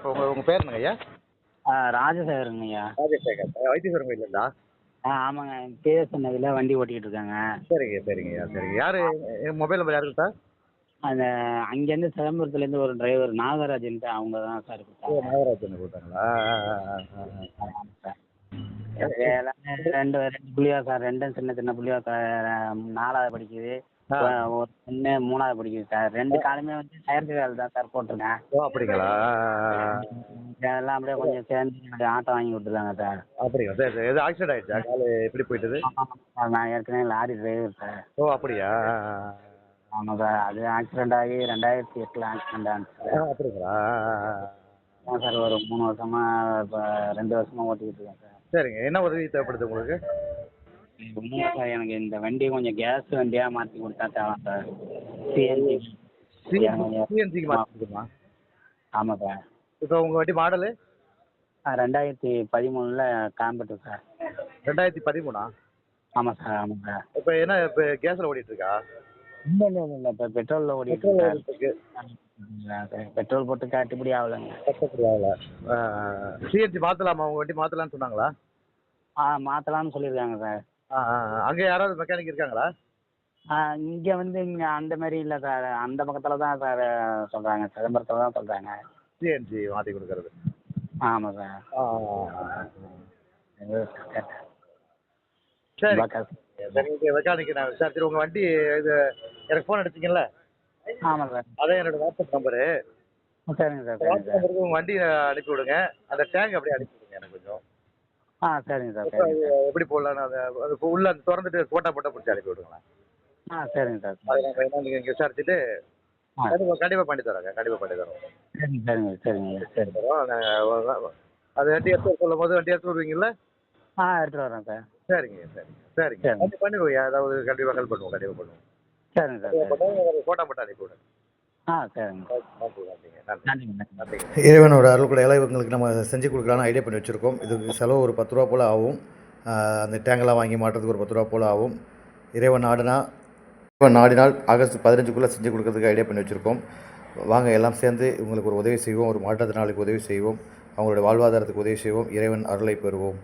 உங்க பேர் என்னங்க ஐயா? ராஜசேகருங்க ஐயா. ராஜசேகர். வைத்தீஸ்வரன் கோயிலேருந்தா? ஆமாங்க. பிஎஸ் நகரில் வண்டி ஓட்டிகிட்டு இருக்காங்க. சரிங்க சரிங்க ஐயா சரிங்க. யார் மொபைல் நம்பர் யாருக்கு சார்? அந்த அங்கேருந்து சிதம்பரத்துலேருந்து ஒரு டிரைவர் நாகராஜன்ட்டு அவங்க தான் சார் கொடுத்தாங்க. நாகராஜன் கொடுத்தாங்களா? ஆமாம் சார். எல்லாமே ரெண்டு ரெண்டு புள்ளியா சார். ரெண்டும் சின்ன சின்ன புள்ளியா 4வது படிக்குது. ஒரு பொண்ணு 3வது படிக்குது சார். 2 காலுமே வந்து செயற்கை கால் தான் சார் போட்டிருக்கேன். ஓ அப்படிங்களா? எல்லாம் அப்படியே கொஞ்சம் சேர்ந்து எனக்கு ஆட்டோ வாங்கி கொடுத்துருக்காங்க சார். அப்படிங்களா? சரி சரி. எது ஆக்சிடென்ட் ஆயிடுச்சா? கால் எப்படி போயிட்டுது? நான் ஏற்கனவே லாரி டிரைவர் சார். ஓ அப்படியா? ஆமாம் சார். அது ஆக்சிடென்ட் ஆகி 2008 ஆக்சிடென்ட் ஆனிச்சு. அப்படிங்களா? சார் ஒரு 3 வருஷமா இப்போ 2 வருஷமா ஓட்டிக்கிட்டு இருக்கேன் சார். சரிங்க. என்ன உதவி தேவைப்படுது உங்களுக்கு? ஒன்றும் சார், எனக்கு இந்த வண்டியை கொஞ்சம் கேஸ் வண்டியாக மாற்றி கொடுத்தா தேவை சார். சிஎன்ஜி. சிஎன்ஜிக்கு மாற்றிக்குமா? ஆமாம் சார். இப்போ உங்கள் வண்டி மாடலு? 2013 compact sir. 2013? ஆமாம் சார். ஆமாம் சார். இப்போ என்ன இப்போ கேஸில் ஓடிட்டு இருக்கா? இல்லை இல்லை இல்லை இல்லை இப்போ பெட்ரோலில் ஓடிட்டு இருக்கு. பெட்ரோல் போட்டு கட்டுப்படி ஆகலைங்க. கட்டுப்படி ஆகல. சிஎன்ஜி மாற்றலாமா? உங்கள் வண்டி மாற்றலான்னு சொன்னாங்களா? மாற்றலாம்னு சொல்லியிருக்காங்க சார். அங்கே யாராவது மெக்கானிக் இருக்காங்களா? இங்கே வந்து இங்கே அந்த மாதிரி இல்லை சார். அந்த பக்கத்தில் தான் சார் சொல்கிறாங்க. சிதம்பரத்தில் தான் சொல்கிறாங்க சிஎன்ஜி மாற்றி கொடுக்கறது. ஆமாம் சார். சரி சரி. மெக்கானிக் நான் விசாரிச்சு உங்கள் வண்டி இது எனக்கு ஃபோன் அடிச்சிங்கல்ல? ஆமாம் சார். அதான் என்னோட வாட்ஸ்அப் நம்பரு. சரிங்க சார். வாட்ஸ்அப் நம்பருக்கு உங்கள் வண்டி அனுப்பி விடுங்க. அந்த டேங்க் அப்படியே அனுப்பி விடுங்க எனக்கு கொஞ்சம். சரிங்க சார். சரிங்க சார். எப்படி போடலான்னு அது உள்ள திறந்துட்டு ஃபோட்டோ பிடிச்சி அனுப்பி விடுங்களேன். சரிங்க சார். அது நம்ம என்ன நீங்கள் இங்கே விசாரிச்சுட்டு கண்டிப்பாக பண்ணி தரோங்க. கண்டிப்பாக பண்ணி தரோம். சரிங்க சரிங்க சரி. அது வண்டி எடுத்து சொல்லும் போது வண்டி எடுத்து வருவீங்கல்ல? எடுத்துகிட்டு வரேன் சார். சரிங்க சரிங்க சரிங்க. கண்டிப்பாக பண்ணிடுவோம். ஏதாவது கண்டிப்பாக ஹெல்ப் பண்ணுவோம். கண்டிப்பாக பண்ணுவோம். சரிங்க சார். ஃபோட்டோ மட்டும் அனுப்பி விடுங்க. சரிங்க. நன்றிங்க. இறைவனோட அருள் கூட இவங்களுக்கு நம்ம செஞ்சு கொடுக்கலான்னு ஐடியா பண்ணி வச்சுருக்கோம். இதுக்கு செலவு ஒரு 10 ரூபா போல் ஆகும். அந்த டேங்கெல்லாம் வாங்கி மாட்டுறதுக்கு ஒரு 10 ரூபா போல் ஆகும். இறைவன் நாடினால் ஆகஸ்ட் 15க்குள்ளே செஞ்சு கொடுக்கறதுக்கு ஐடியா பண்ணி வச்சுருக்கோம். வாங்க எல்லாம் சேர்ந்து இவங்களுக்கு ஒரு உதவி செய்வோம். ஒரு மாற்றுத்திறனாளிக்கு உதவி செய்வோம். அவங்களுடைய வாழ்வாதாரத்துக்கு உதவி செய்வோம். இறைவன் அருளை பெறுவோம்.